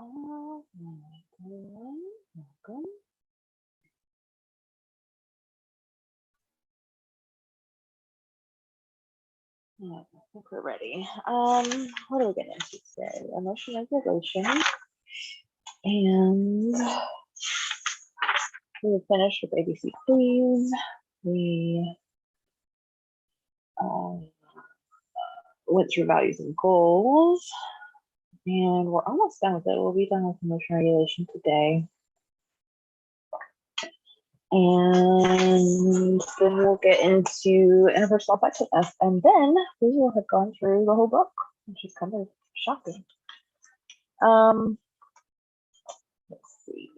Welcome. Yeah, I think we're ready. What are we getting into today? Emotion regulation. And we finished with ABC Please. We went through values and goals. And we're almost done with it. We'll be done with emotion regulation today. And then we'll get into interpersonal effectiveness. And then we will have gone through the whole book, which is kind of shocking. Let's see.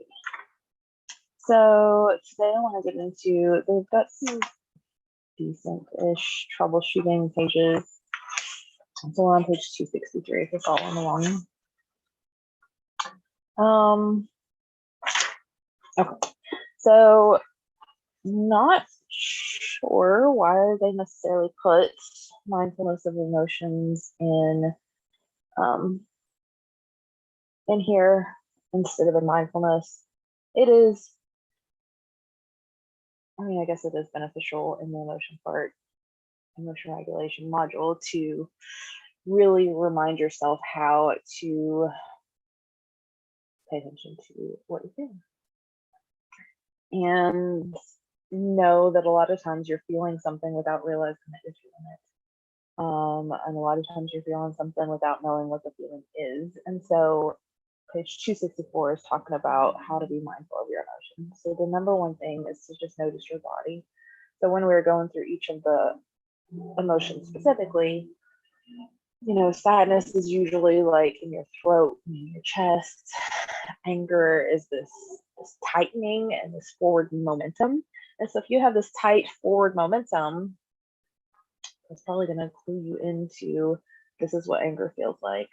So today I want to get into, they've got some decent-ish troubleshooting pages. So we're on page 263 if you're following along. Okay, so not sure why they necessarily put mindfulness of emotions in here instead of in mindfulness. It is, I mean, I guess it is beneficial in the emotion part, emotion regulation module, to really remind yourself how to pay attention to what you're feeling. And know that a lot of times you're feeling something without realizing that you're feeling it. And a lot of times you're feeling something without knowing what the feeling is. And so page 264 is talking about how to be mindful of your emotions. So the number one thing is to just notice your body. So when we were going through each of the emotions specifically, you know, sadness is usually like in your throat, in your chest. Anger is this tightening and this forward momentum. And so if you have this tight forward momentum, it's probably going to clue you into this is what anger feels like.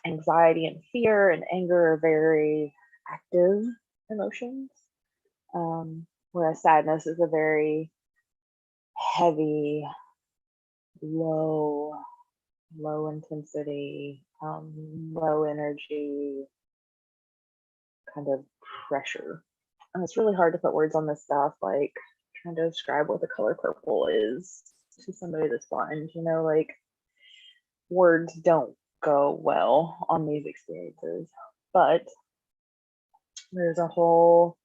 Anxiety and fear and anger are very active emotions, whereas sadness is a very heavy, low intensity, low energy kind of pressure. And it's really hard to put words on this stuff, like trying to describe what the color purple is to somebody that's blind, you know, like words don't go well on these experiences. But there's a whole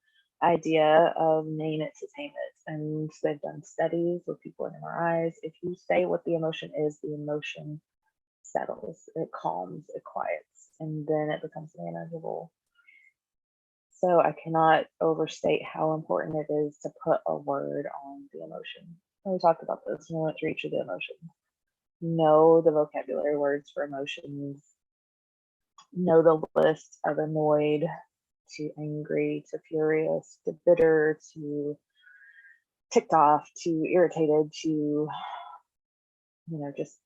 idea of name it to tame it. And they've done studies with people in MRIs. If you say what the emotion is, the emotion settles, it calms, it quiets, and then it becomes manageable. So I cannot overstate how important it is to put a word on the emotion. And we talked about this when we went through each of the emotions. Know the vocabulary words for emotions. Know the list of annoyed to angry to furious to bitter to ticked off to irritated to, you know, just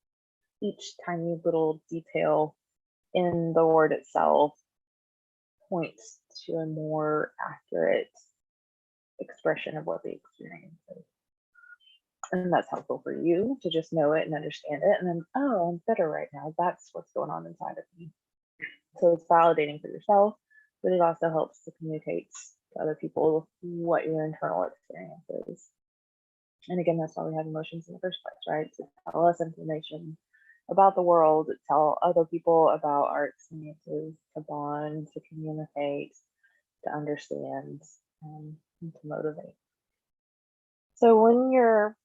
each tiny little detail in the word itself points to a more accurate expression of what the experience is. And that's helpful for you to just know it and understand it. And then, oh, I'm bitter right now. That's what's going on inside of me. So it's validating for yourself, but it also helps to communicate to other people what your internal experience is. And again, that's why we have emotions in the first place, right? To tell us information about the world, to tell other people about our experiences, to bond, to communicate, to understand, and to motivate. So when you're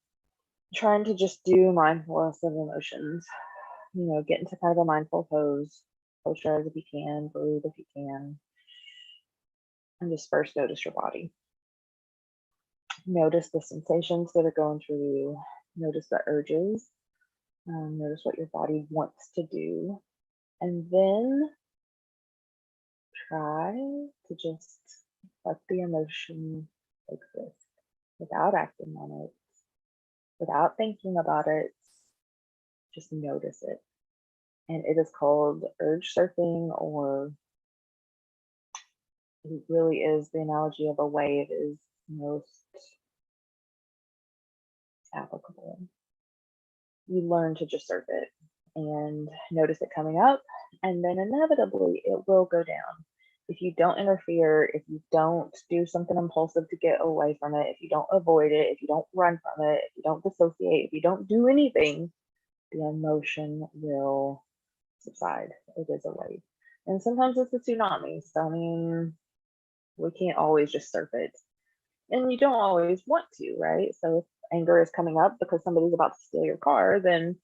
trying to just do mindfulness of emotions, you know, get into kind of a mindful pose, close your eyes if you can, breathe if you can, and just first notice your body. Notice the sensations that are going through you, notice the urges, notice what your body wants to do, and then try to just let the emotion exist without acting on it, without thinking about it, just notice it. And it is called urge surfing, or it really is the analogy of a wave is most applicable. You learn to just surf it and notice it coming up And then inevitably it will go down. If you don't interfere, if you don't do something impulsive to get away from it, if you don't avoid it, if you don't run from it, if you don't dissociate, if you don't do anything, the emotion will subside. It is a wave. And sometimes it's a tsunami. So, I mean, we can't always just surf it. And you don't always want to, right? So if anger is coming up because somebody's about to steal your car, then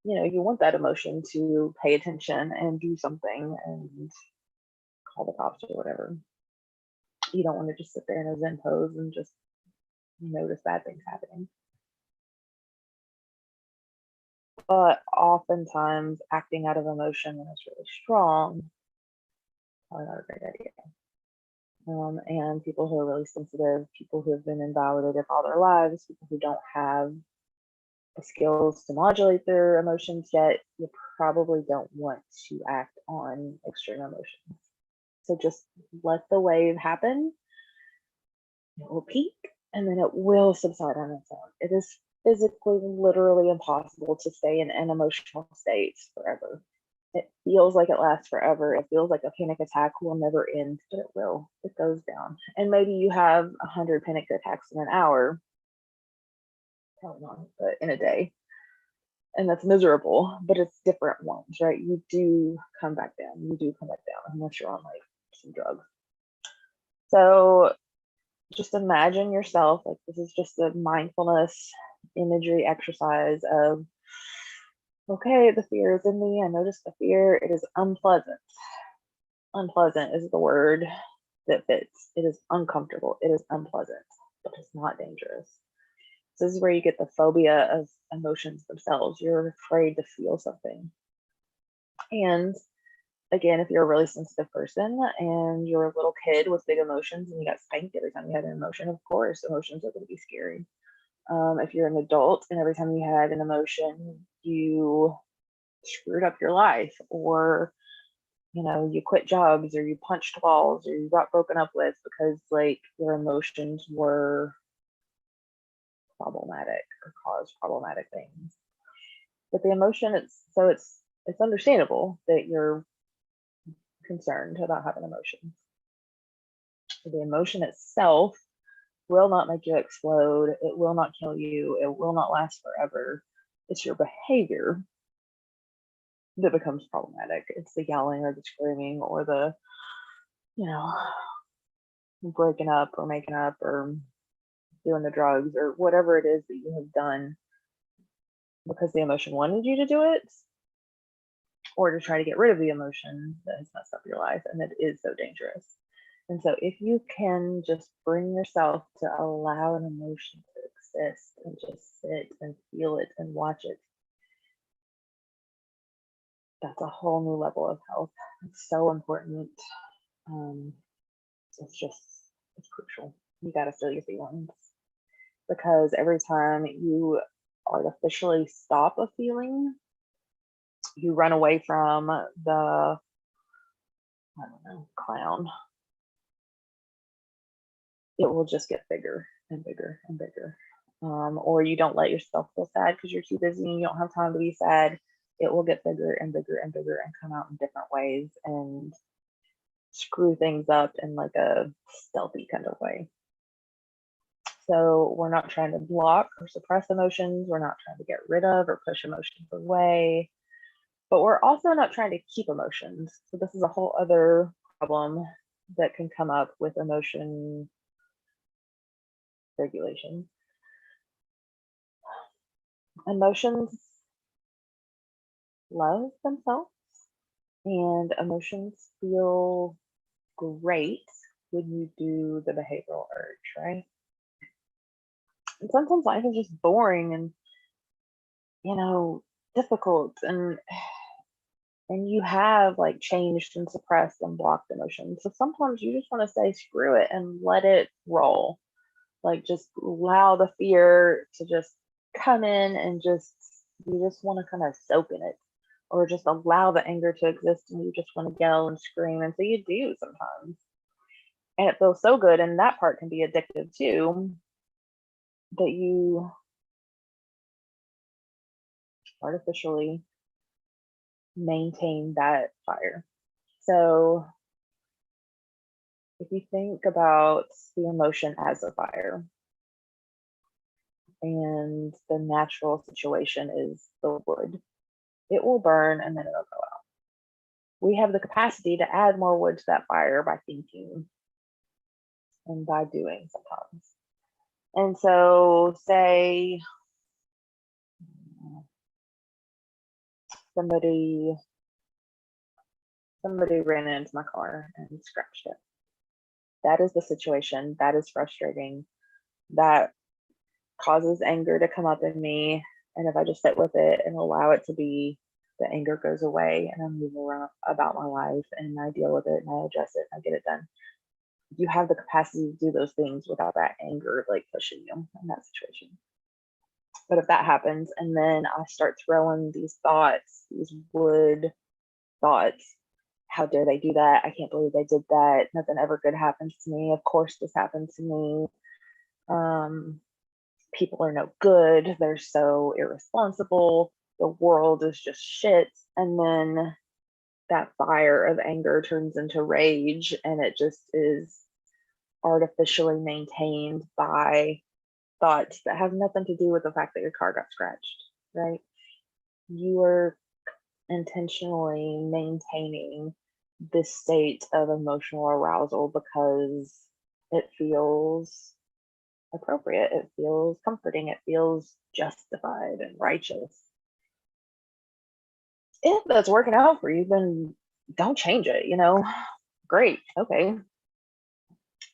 you want that emotion to pay attention and do something and call the cops or whatever. You don't want to just sit there in a Zen pose and just notice bad things happening. But oftentimes acting out of emotion when it's really strong, probably not a great idea. And people who are really sensitive, people who have been invalidated all their lives, people who don't have the skills to modulate their emotions yet, you probably don't want to act on extreme emotions. So just let the wave happen. It will peak and then it will subside on its own. It is physically, literally impossible to stay in an emotional state forever. It feels like it lasts forever. It feels like a panic attack will never end, but it will. It goes down. And maybe you have 100 panic attacks in an hour. Probably not, but in a day. And that's miserable, but it's different ones, right? You do come back down. You do come back down unless you're on like some drugs. So just imagine yourself, like this is just a mindfulness imagery exercise of, okay, the fear is in me. I notice the fear. It is unpleasant. Unpleasant is the word that fits. It is uncomfortable. It is unpleasant, but it's not dangerous. This is where you get the phobia of emotions themselves. You're afraid to feel something. And again, if you're a really sensitive person and you're a little kid with big emotions and you got spanked every time you had an emotion, of course, emotions are going to be scary. If you're an adult and every time you had an emotion, you screwed up your life, or you quit jobs, or you punched walls, or you got broken up with because like your emotions were problematic or caused problematic things. But the emotion, it's understandable that you're concerned about having emotions. The emotion itself will not make you explode. It will not kill you. It will not last forever. It's your behavior that becomes problematic. It's the yelling or the screaming or the, breaking up or making up or doing the drugs or whatever it is that you have done because the emotion wanted you to do it, or to try to get rid of the emotion that has messed up your life and that is so dangerous. And so if you can just bring yourself to allow an emotion to exist and just sit and feel it and watch it, that's a whole new level of health. It's so important. It's crucial. You got to feel your feelings, because every time you artificially stop a feeling, you run away from the, clown. It will just get bigger and bigger and bigger. Or you don't let yourself feel sad because you're too busy and you don't have time to be sad. It will get bigger and bigger and bigger and come out in different ways and screw things up in like a stealthy kind of way. So we're not trying to block or suppress emotions. We're not trying to get rid of or push emotions away, but we're also not trying to keep emotions. So this is a whole other problem that can come up with emotion regulation. Emotions love themselves, and emotions feel great when you do the behavioral urge, right? And sometimes life is just boring and difficult, and you have like changed and suppressed and blocked emotions. So sometimes you just want to say screw it and let it roll. Like just allow the fear to just come in and you just want to kind of soak in it, or just allow the anger to exist and you just want to yell and scream. And so you do sometimes. And it feels so good. And that part can be addictive too, that you artificially maintain that fire. So if you think about the emotion as a fire, and the natural situation is the wood, it will burn and then it'll go out. We have the capacity to add more wood to that fire by thinking and by doing sometimes. And so say somebody ran into my car and scratched it. That is the situation. That is frustrating. That causes anger to come up in me. And if I just sit with it and allow it to be, the anger goes away and I move around about my life and I deal with it and I address it and I get it done. You have the capacity to do those things without that anger like pushing you in that situation. But if that happens and then I start throwing these thoughts, these wood thoughts, how dare they do that? I can't believe they did that. Nothing ever good happens to me. Of course this happened to me. People are no good. They're so irresponsible. The world is just shit. And then that fire of anger turns into rage and it just is artificially maintained by thoughts that have nothing to do with the fact that your car got scratched, right? You are intentionally maintaining this state of emotional arousal because it feels appropriate, it feels comforting, it feels justified and righteous. If that's working out for you, then don't change it, you know? Great, okay.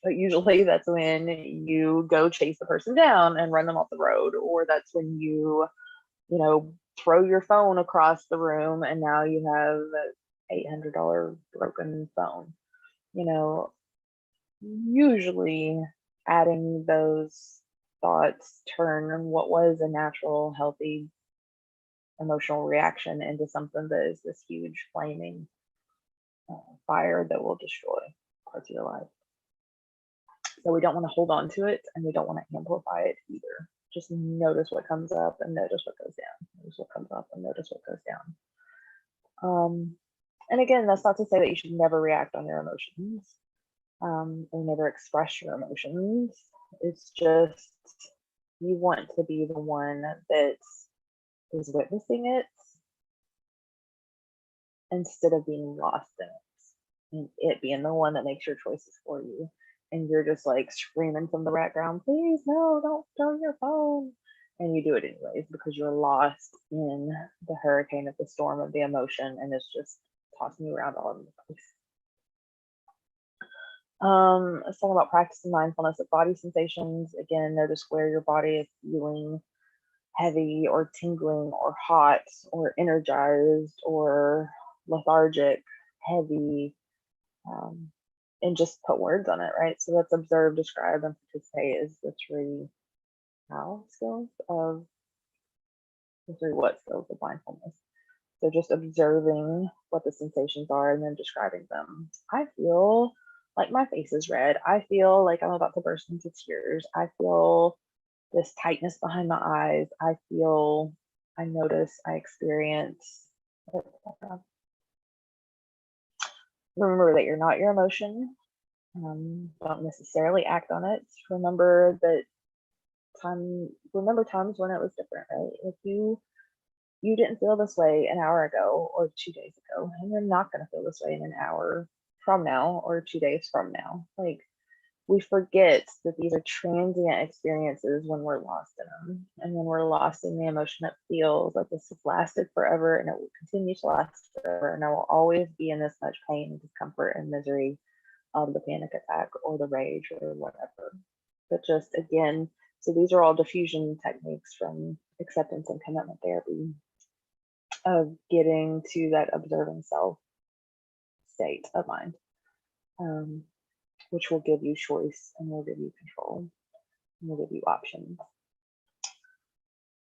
But usually that's when you go chase the person down and run them off the road, or that's when you know, throw your phone across the room and now you have an $800 broken phone. You know, usually adding those thoughts turn what was a natural, healthy emotional reaction into something that is this huge flaming fire that will destroy parts of your life. So we don't want to hold on to it and we don't want to amplify it either. Just notice what comes up and notice what goes down. Notice what comes up and notice what goes down. And again, that's not to say that you should never react on your emotions or never express your emotions. It's just you want to be the one that is witnessing it instead of being lost in it, and it being the one that makes your choices for you. And you're just like screaming from the background, please, no, don't throw your phone. And you do it anyways because you're lost in the hurricane of the storm of the emotion and it's just tossing you around all over the place. Let's talk about practicing mindfulness of body sensations. Again, notice where your body is feeling heavy or tingling or hot or energized or lethargic, heavy, and just put words on it, right? So let's observe, describe, and participate is the three skills of mindfulness. So just observing what the sensations are and then describing them. I feel like my face is red. I feel like I'm about to burst into tears. I feel this tightness behind my eyes. I notice, I experience. Remember that you're not your emotion. Don't necessarily act on it. Remember times when it was different, right? If you didn't feel this way an hour ago or 2 days ago, and you're not going to feel this way in an hour from now or 2 days from now. Like, we forget that these are transient experiences when we're lost in them, and when we're lost in the emotion that feels like this has lasted forever and it will continue to last forever, and I will always be in this much pain and discomfort and misery of the panic attack or the rage or whatever. But just again, so these are all diffusion techniques from acceptance and commitment therapy of getting to that observing self state of mind, which will give you choice and will give you control and will give you options.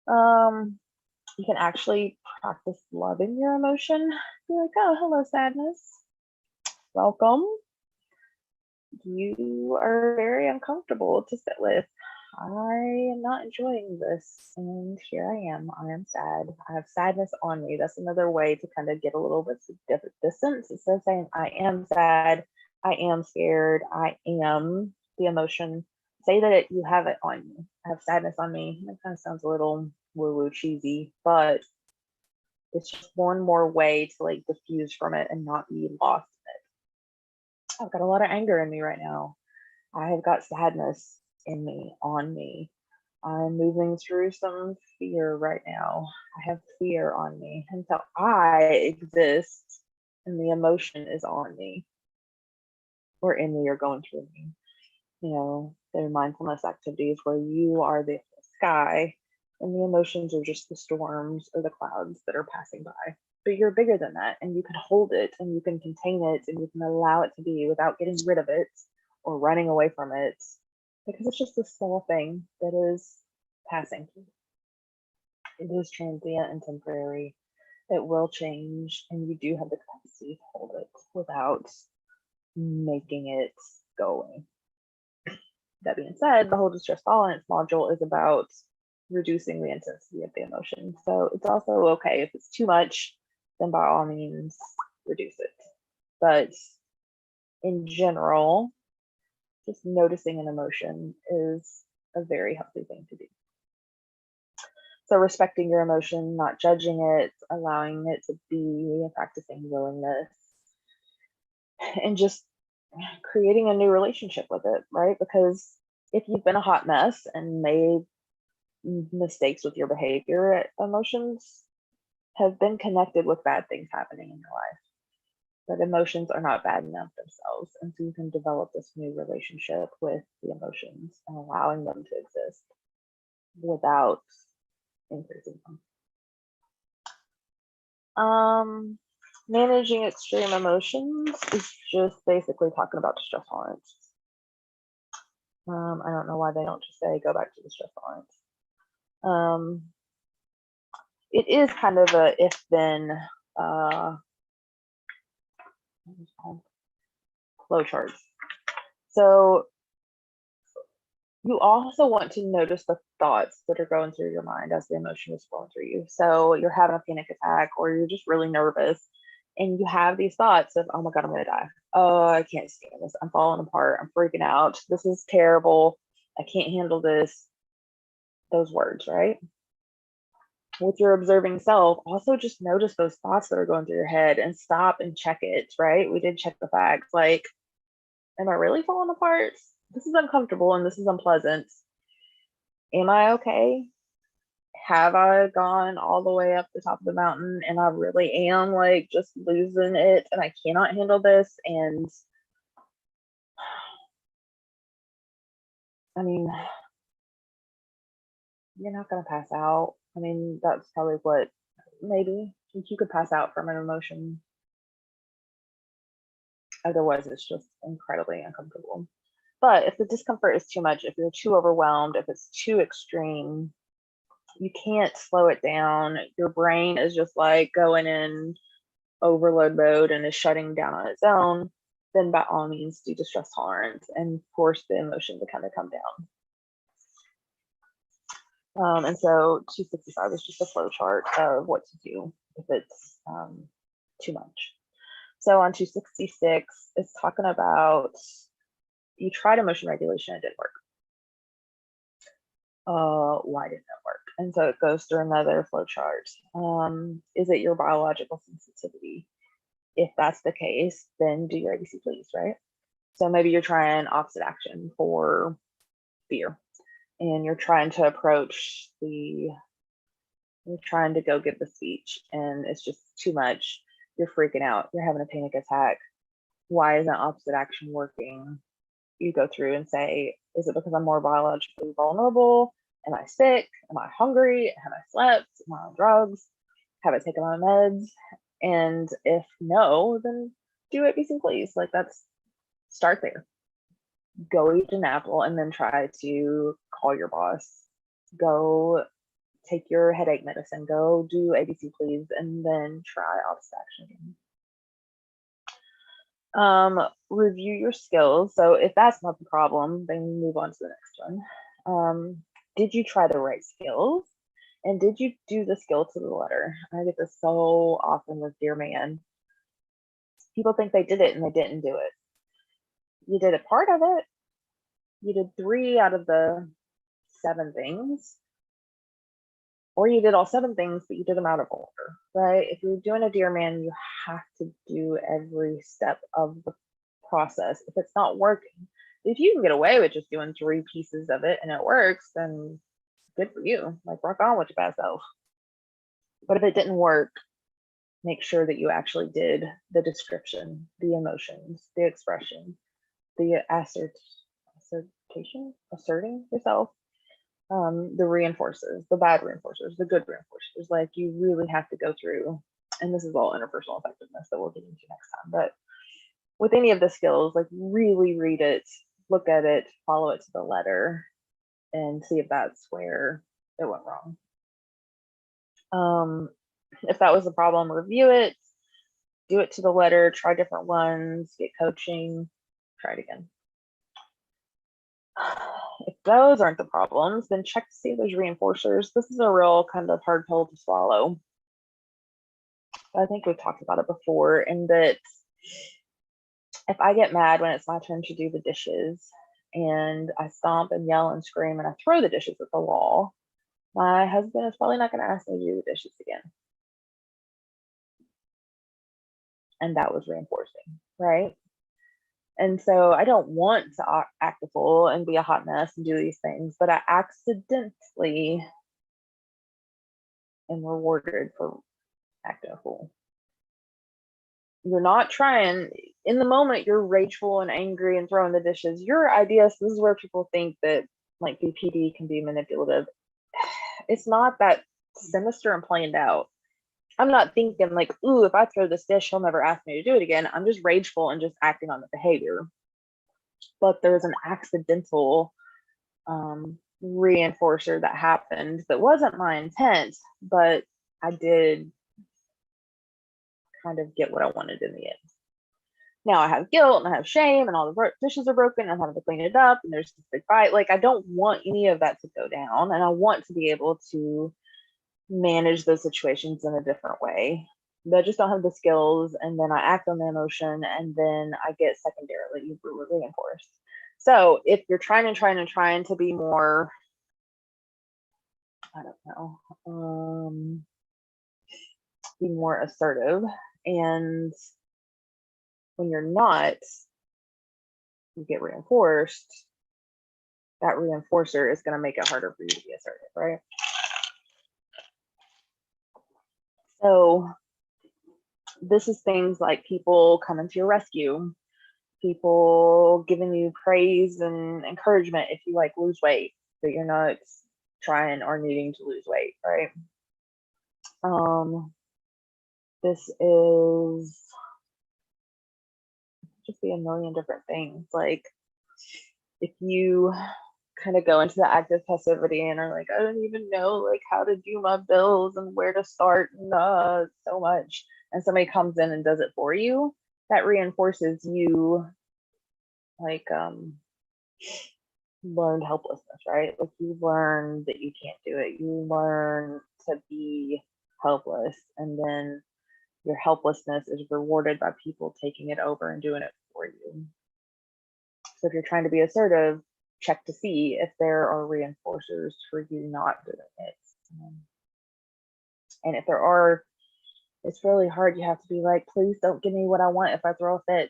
You can actually practice loving your emotion. Be like, oh, hello, sadness. Welcome. You are very uncomfortable to sit with. I am not enjoying this, and here I am sad. I have sadness on me. That's another way to kind of get a little bit of distance. Instead of saying I am sad, I am scared, I am the emotion, say that you have it on you. I have sadness on me. That kind of sounds a little woo-woo cheesy, but it's just one more way to like diffuse from it and not be lost in it. I've got a lot of anger in me right now. I have got sadness in me, on me. I'm moving through some fear right now. I have fear on me. And so I exist and the emotion is on me or in me or going through me. You know, there are mindfulness activities where you are the sky and the emotions are just the storms or the clouds that are passing by. But you're bigger than that and you can hold it and you can contain it and you can allow it to be without getting rid of it or running away from it, because it's just a small thing that is passing through. It is transient and temporary. It will change, and you do have the capacity to hold it without making it go away. That being said, the whole distress tolerance module is about reducing the intensity of the emotion. So it's also okay if it's too much, then by all means reduce it. But in general, just noticing an emotion is a very healthy thing to do. So respecting your emotion, not judging it, allowing it to be, practicing willingness, and just creating a new relationship with it, right? Because if you've been a hot mess and made mistakes with your behavior, emotions have been connected with bad things happening in your life. But emotions are not bad enough themselves. And so you can develop this new relationship with the emotions and allowing them to exist without increasing them. Managing extreme emotions is just basically talking about distress tolerance. I don't know why they don't just say go back to distress tolerance. It is kind of a if-then flowcharts. So you also want to notice the thoughts that are going through your mind as the emotion is flowing through you. So you're having a panic attack or you're just really nervous and you have these thoughts of, oh my God, I'm going to die. Oh, I can't stand this. I'm falling apart. I'm freaking out. This is terrible. I can't handle this. Those words, right? With your observing self, also just notice those thoughts that are going through your head and stop and check it, right? We did check the facts. Like, am I really falling apart? This is uncomfortable and this is unpleasant. Am I okay? Have I gone all the way up the top of the mountain and I really am like just losing it and I cannot handle this? And I mean, you're not going to pass out. I mean, that's probably what maybe you could pass out from an emotion. Otherwise, it's just incredibly uncomfortable. But if the discomfort is too much, if you're too overwhelmed, if it's too extreme, you can't slow it down. Your brain is just like going in overload mode and is shutting down on its own. Then by all means do distress tolerance and force the emotion to kind of come down. And so 265 is just a flow chart of what to do if it's too much. So on 266, it's talking about you tried emotion regulation, it didn't work. Why didn't it work? And so it goes through another flow chart. Is it your biological sensitivity? If that's the case, then do your ABC please, right? So maybe you're trying opposite action for fear and you're trying to approach you're trying to go give the speech and it's just too much. You're freaking out. You're having a panic attack. Why isn't opposite action working? You go through and say, is it because I'm more biologically vulnerable? Am I sick? Am I hungry? Have I slept? Am I on drugs? Have I taken my meds? And if no, then do ABC please. Like start there. Go eat an apple and then try to call your boss. Go take your headache medicine. Go do ABC please and then try opposite action again. Review your skills. So if that's not the problem, then move on to the next one. Did you try the right skills? And did you do the skill to the letter? I get this so often with Dear Man. People think they did it and they didn't do it. You did a part of it. You did 3 out of the 7 things. Or you did all 7 things, but you did them out of order, right? If you're doing a Dear Man, you have to do every step of the process. If it's not working, if you can get away with just doing 3 pieces of it and it works, then good for you. Like, rock on with your bad self. But if it didn't work, make sure that you actually did the description, the emotions, the expression, the asserting yourself, the reinforcers, the bad reinforcers, the good reinforcers. Like, you really have to go through, and this is all interpersonal effectiveness that we'll get into next time, but with any of the skills, like, really read it, look at it, follow it to the letter, and see if that's where it went wrong. If that was the problem, review it, do it to the letter, try different ones, get coaching, try it again. If those aren't the problems, then check to see if there's reinforcers. This is a real kind of hard pill to swallow. I think we've talked about it before, in that if I get mad when it's my turn to do the dishes and I stomp and yell and scream and I throw the dishes at the wall, my husband is probably not going to ask me to do the dishes again. And that was reinforcing, right? And so I don't want to act a fool and be a hot mess and do these things, but I accidentally am rewarded for acting a fool. You're not trying, in the moment, you're rageful and angry and throwing the dishes. Your ideas, this is where people think that like DBT can be manipulative. It's not that sinister and planned out. I'm not thinking like, ooh, if I throw this dish, he'll never ask me to do it again. I'm just rageful and just acting on the behavior. But there's an accidental reinforcer that happened that wasn't my intent, but I did kind of get what I wanted in the end. Now I have guilt and I have shame and all the dishes are broken and I'm having to clean it up and there's this big fight. Like, I don't want any of that to go down, and I want to be able to manage those situations in a different way. But I just don't have the skills, and then I act on the emotion, and then I get secondarily reinforced. So if you're trying to be more, I don't know, be more assertive, and when you're not, you get reinforced, that reinforcer is going to make it harder for you to be assertive, right? So this is things like people coming to your rescue, people giving you praise and encouragement if you like lose weight, but you're not trying or needing to lose weight, right? This is just be a million different things. Like, if you kind of go into the active passivity and are like, I don't even know like how to do my bills and where to start, and so much, and somebody comes in and does it for you, that reinforces you like learned helplessness, right? Like, you learn that you can't do it, you learn to be helpless, and then your helplessness is rewarded by people taking it over and doing it for you. So if you're trying to be assertive, check to see if there are reinforcers for you not doing it. And if there are, it's really hard. You have to be like, please don't give me what I want if I throw a fit.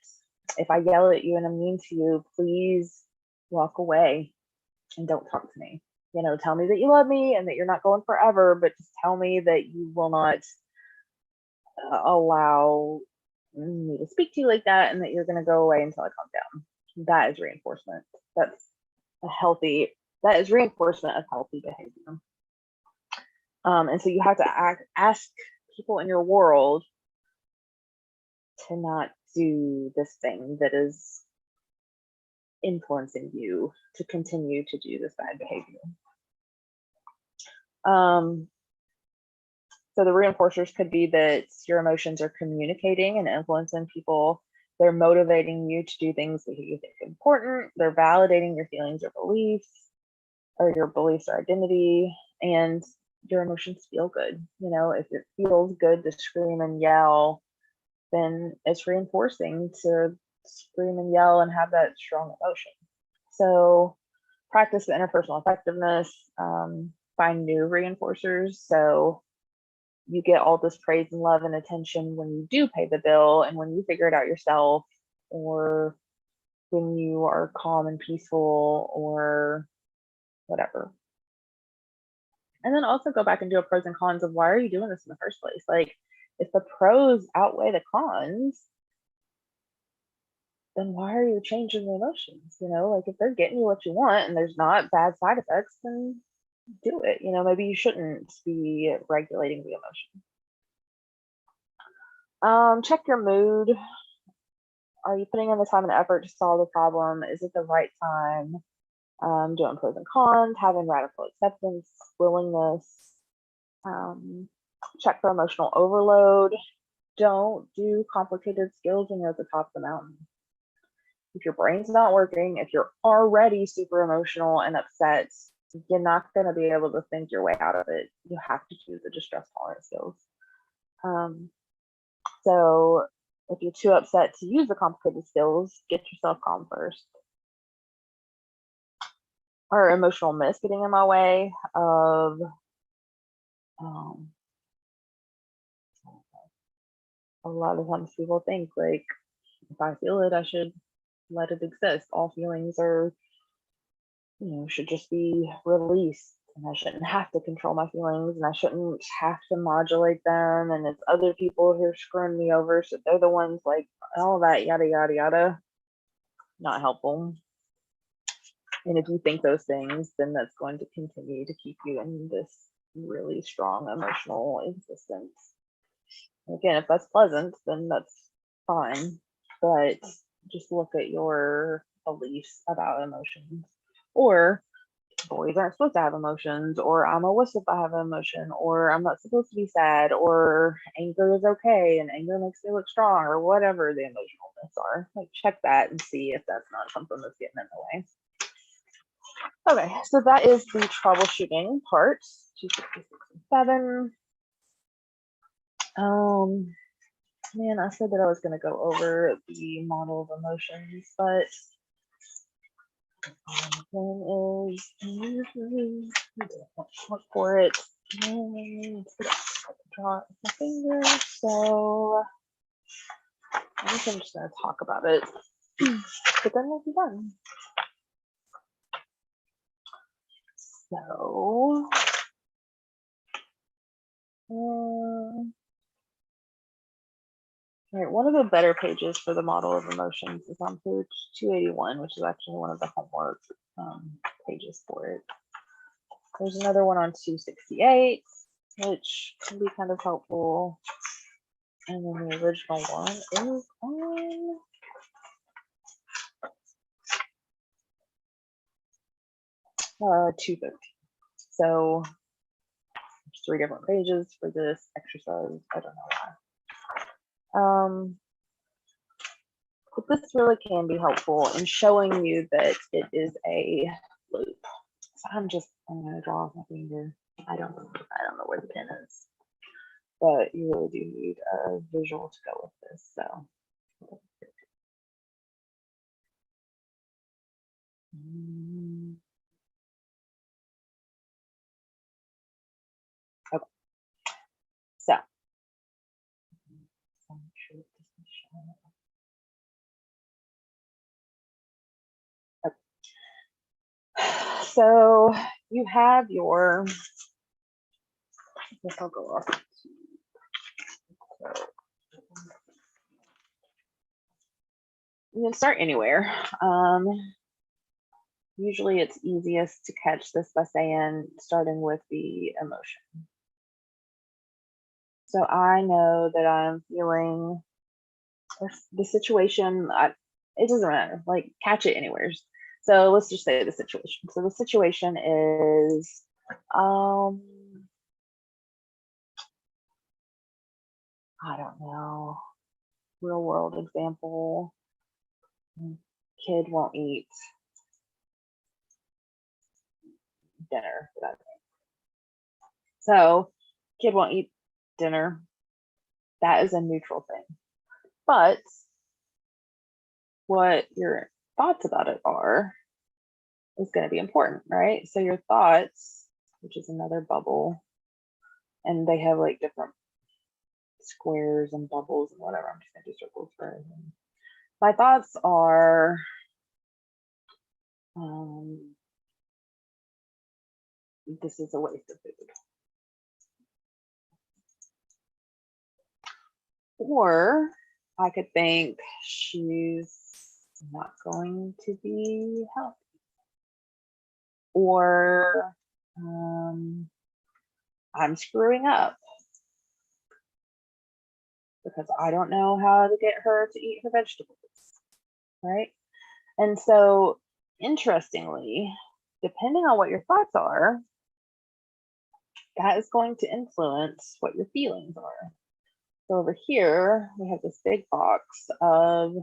If I yell at you and I'm mean to you, please walk away and don't talk to me. You know, tell me that you love me and that you're not going forever, but just tell me that you will not allow me to speak to you like that, and that you're going to go away until I calm down. That is reinforcement. That is reinforcement of healthy behavior. And so you have to ask people in your world to not do this thing that is influencing you to continue to do this bad behavior. So the reinforcers could be that your emotions are communicating and influencing people. They're motivating you to do things that you think are important. They're validating your feelings or beliefs. or your beliefs or identity, and your emotions feel good. You know, if it feels good to scream and yell, then it's reinforcing to scream and yell and have that strong emotion. So practice the interpersonal effectiveness, find new reinforcers. So you get all this praise and love and attention when you do pay the bill and when you figure it out yourself, or when you are calm and peaceful, or whatever. And then also go back and do a pros and cons of why are you doing this in the first place? Like, if the pros outweigh the cons, then why are you changing the emotions? You know, like if they're getting you what you want and there's not bad side effects, then do it. You know, maybe you shouldn't be regulating the emotion. Check your mood. Are you putting in the time and effort to solve the problem? Is it the right time? Doing pros and cons, having radical acceptance, willingness. Check for emotional overload. Don't do complicated skills when you're at the top of the mountain. If your brain's not working, if you're already super emotional and upset, you're not going to be able to think your way out of it. You have to do the distress tolerance skills. So if you're too upset to use the complicated skills, get yourself calm first. Or emotional miss getting in my way of a lot of times people think like, if I feel it, I should let it exist. All feelings are, you know, should just be released, and I shouldn't have to control my feelings, and I shouldn't have to modulate them, and it's other people who are screwing me over, so they're the ones like all that yada yada yada. Not helpful. And if you think those things, then that's going to continue to keep you in this really strong emotional existence. Again, if that's pleasant, then that's fine, but just look at your beliefs about emotions. Or boys aren't supposed to have emotions, or I'm a wuss if I have an emotion, or I'm not supposed to be sad, or anger is okay and anger makes me look strong, or whatever the emotionalness are. Like, check that and see if that's not something that's getting in the way. Okay, so that is the troubleshooting part, 266 and 7. Man, I said that I was going to go over the model of emotions, but look for it. Draw my finger, so I think I'm just going to talk about it, but then we'll be done. So, all right, one of the better pages for the model of emotions is on page 281, which is actually one of the homework pages for it. There's another one on 268, which can be kind of helpful. And then the original one is on 213. So there's 3 different pages for this exercise. I don't know why. But this really can be helpful in showing you that it is a loop. So I'm going to draw with my finger. I don't know where the pen is, but you really do need a visual to go with this. So. Okay. So. Okay. So you have your. I guess I'll go off. You can start anywhere. Usually it's easiest to catch this by saying, starting with the emotion. So I know that I'm feeling the situation, it doesn't matter, like catch it anywhere. So let's just say the situation. So the situation is, I don't know, real world example, kid won't eat dinner for that day. So kid won't eat dinner. That is a neutral thing. But what your thoughts about it are is going to be important, right? So your thoughts, which is another bubble, and they have like different squares and bubbles and whatever. I'm just going to do circles for everything. My thoughts are this is a waste of food. Or I could think she's not going to be healthy. Or I'm screwing up because I don't know how to get her to eat her vegetables, right? And so, interestingly, depending on what your thoughts are, that is going to influence what your feelings are. So over here, we have this big box of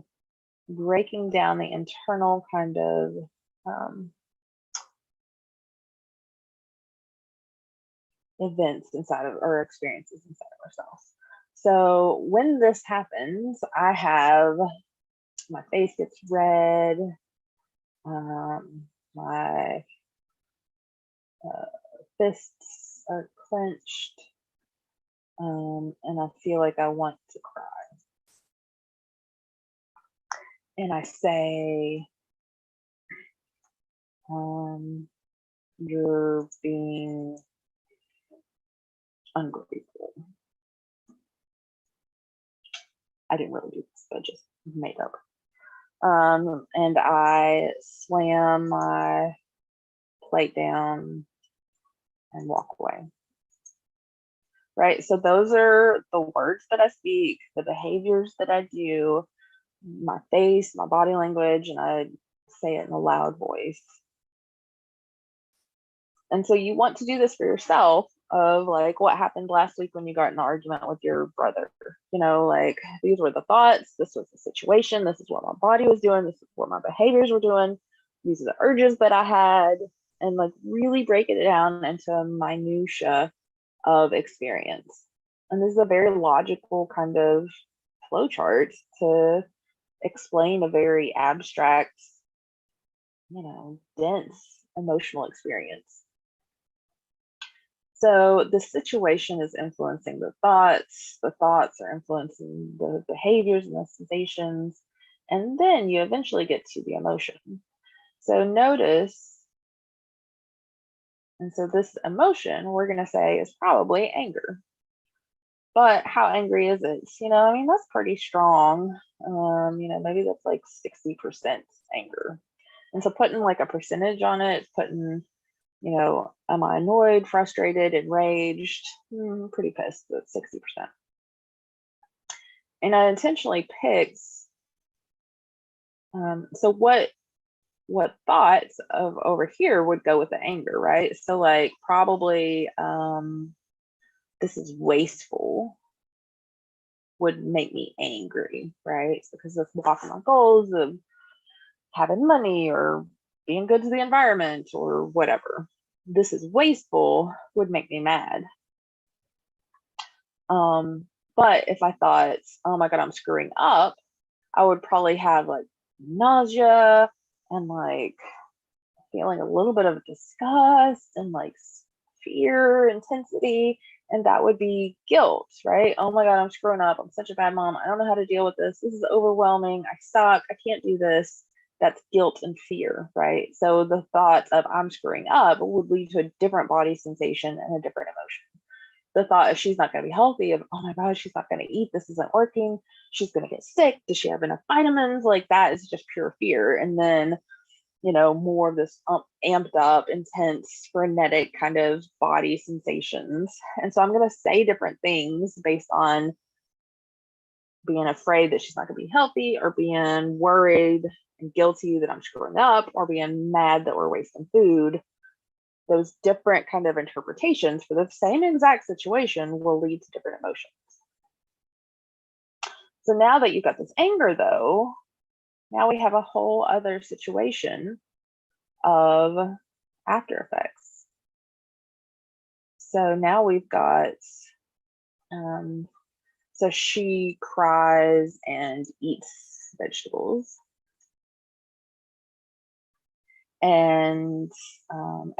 breaking down the internal kind of events inside of, or experiences inside of ourselves. So when this happens, I have, my face gets red, my fists are clenched, and I feel like I want to cry. And I say, you're being ungrateful. I didn't really do this, but just made up. And I slam my plate down and walk away. Right? So those are the words that I speak, the behaviors that I do, my face, my body language, and I say it in a loud voice. And so you want to do this for yourself, of like what happened last week when you got in an argument with your brother. You know, like these were the thoughts, this was the situation, this is what my body was doing, this is what my behaviors were doing, these are the urges that I had, and like really break it down into minutia of experience. And this is a very logical kind of flow chart to explain a very abstract, you know, dense emotional experience. So the situation is influencing the thoughts are influencing the behaviors and the sensations, and then you eventually get to the emotion. So notice, and so this emotion we're going to say is probably anger. But how angry is it? You know, I mean, that's pretty strong. You know, maybe that's like 60% anger. And so putting like a percentage on it, putting, you know, am I annoyed, frustrated, enraged? Pretty pissed at 60%. And I intentionally picked, so what thoughts of over here would go with the anger, right? So like probably this is wasteful would make me angry, right? Because it's blocking my goals of having money or being good to the environment or whatever. This is wasteful would make me mad. But if I thought, oh my God, I'm screwing up, I would probably have like nausea and like feeling a little bit of disgust and like fear, intensity, and that would be guilt, right? Oh my God, I'm screwing up. I'm such a bad mom. I don't know how to deal with this. This is overwhelming. I suck. I can't do this. That's guilt and fear, right? So the thought of I'm screwing up would lead to a different body sensation and a different emotion. The thought of she's not going to be healthy, of oh my God, she's not going to eat, this isn't working, she's going to get sick, does she have enough vitamins? Like that is just pure fear. And then, you know, more of this amped up, intense, frenetic kind of body sensations. And so I'm going to say different things based on being afraid that she's not going to be healthy, or being worried and guilty that I'm screwing up, or being mad that we're wasting food. Those different kind of interpretations for the same exact situation will lead to different emotions. So now that you've got this anger though, now we have a whole other situation of after effects. So now we've got, so she cries and eats vegetables. And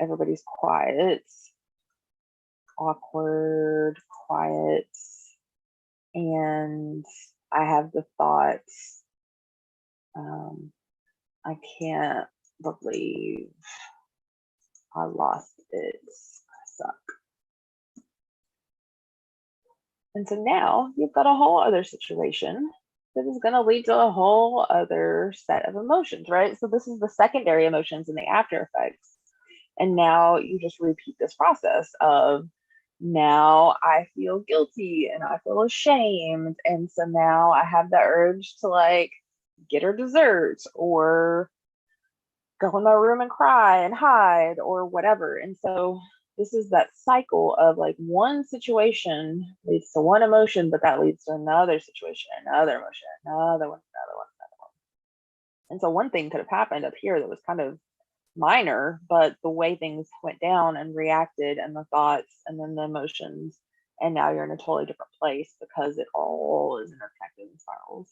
everybody's quiet, awkward, quiet. And I have the thought, I can't believe I lost it. I suck. And so now you've got a whole other situation that is going to lead to a whole other set of emotions, right? So this is the secondary emotions and the after effects. And now you just repeat this process of, now I feel guilty and I feel ashamed. And so now I have the urge to like get her dessert or go in my room and cry and hide or whatever. And so this is that cycle of like one situation leads to one emotion, but that leads to another situation, another emotion, another one, another one, another one. And so one thing could have happened up here that was kind of minor, but the way things went down and reacted and the thoughts and then the emotions, and now you're in a totally different place because it all is interconnected in spirals.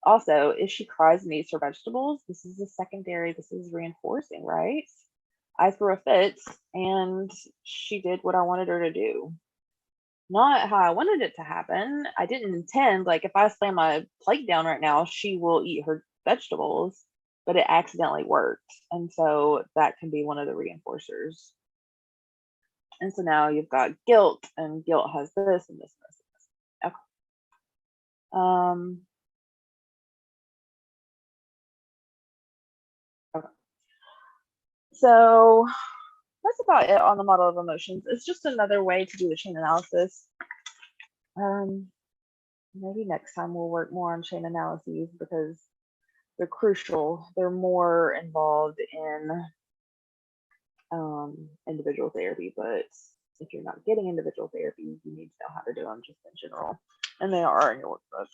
Also, if she cries and eats her vegetables, this is a secondary, this is reinforcing, right? I threw a fit and she did what I wanted her to do. Not how I wanted it to happen. I didn't intend, like if I slam my plate down right now, she will eat her vegetables, but it accidentally worked. And so that can be one of the reinforcers. And so now you've got guilt, and guilt has this and this and this and this. Okay. Okay. So that's about it on the model of emotions. It's just another way to do the chain analysis. Maybe next time we'll work more on chain analyses because they're crucial. They're more involved in individual therapy, but if you're not getting individual therapy, you need to know how to do them just in general. And they are in your workbook.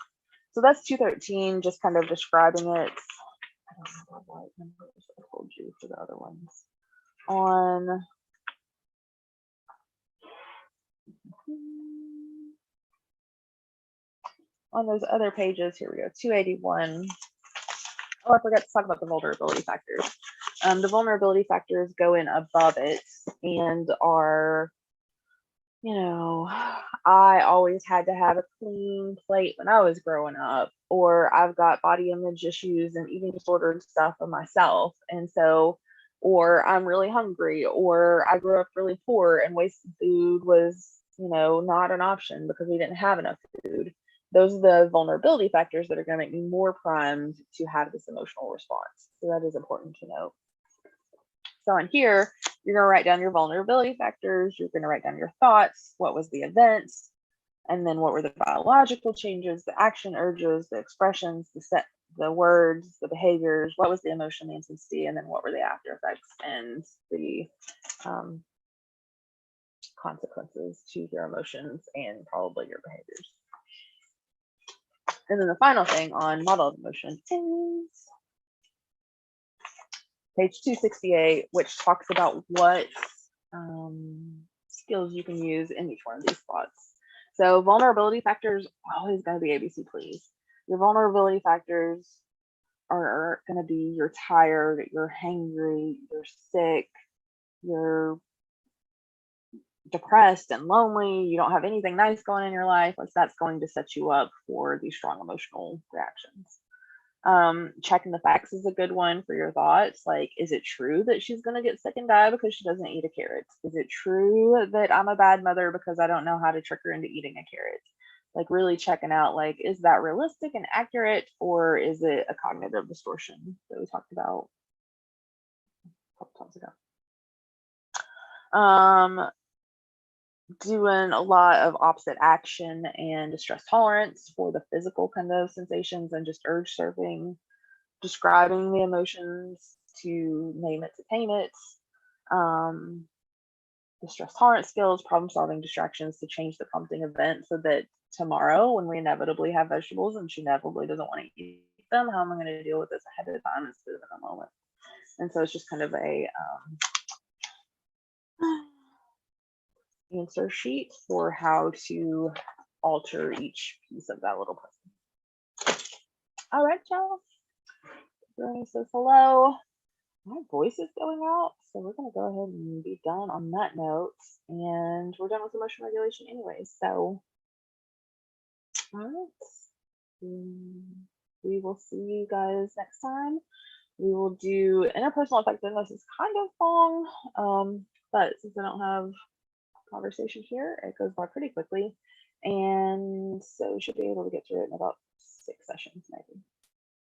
So that's 213, just kind of describing it. I don't know what numbers I told you for the other ones. On those other pages, here we go, 281. Oh, I forgot to talk about the vulnerability factors. The vulnerability factors go in above it and are, you know, I always had to have a clean plate when I was growing up, or I've got body image issues and eating disordered stuff of myself. And so, or I'm really hungry, or I grew up really poor and wasted food was, you know, not an option because we didn't have enough food. Those are the vulnerability factors that are going to make me more primed to have this emotional response. So that is important to note. So in here, you're going to write down your vulnerability factors. You're going to write down your thoughts. What was the event? And then what were the biological changes, the action urges, the expressions, the words, the behaviors, what was the emotion, the intensity, and then what were the after effects and the consequences to your emotions and probably your behaviors. And then the final thing on model of emotion is page 268, which talks about what skills you can use in each one of these spots. So vulnerability factors are always going to be ABC, please. Your vulnerability factors are going to be you're tired, you're hangry, you're sick, you're depressed and lonely, you don't have anything nice going on in your life. That's going to set you up for these strong emotional reactions. Checking the facts is a good one for your thoughts. Like, is it true that she's going to get sick and die because she doesn't eat a carrot? Is it true that I'm a bad mother because I don't know how to trick her into eating a carrot? Like really checking out, like, is that realistic and accurate, or is it a cognitive distortion that we talked about a couple times ago? Doing a lot of opposite action and distress tolerance for the physical kind of sensations and just urge surfing, describing the emotions to name it to tame it, distress tolerance skills, problem solving distractions to change the prompting event so that tomorrow when we inevitably have vegetables and she inevitably doesn't want to eat them, how am I going to deal with this ahead of time instead of in the moment? And so it's just kind of a answer sheet for how to alter each piece of that little puzzle. All right, y'all. Bernie says hello. My voice is going out, so we're going to go ahead and be done on that note. And we're done with emotion regulation anyway. So, all right. We will see you guys next time. We will do interpersonal effectiveness. It's kind of long, but since I don't have conversation here, it goes by pretty quickly. And so we should be able to get through it in about 6 sessions, maybe.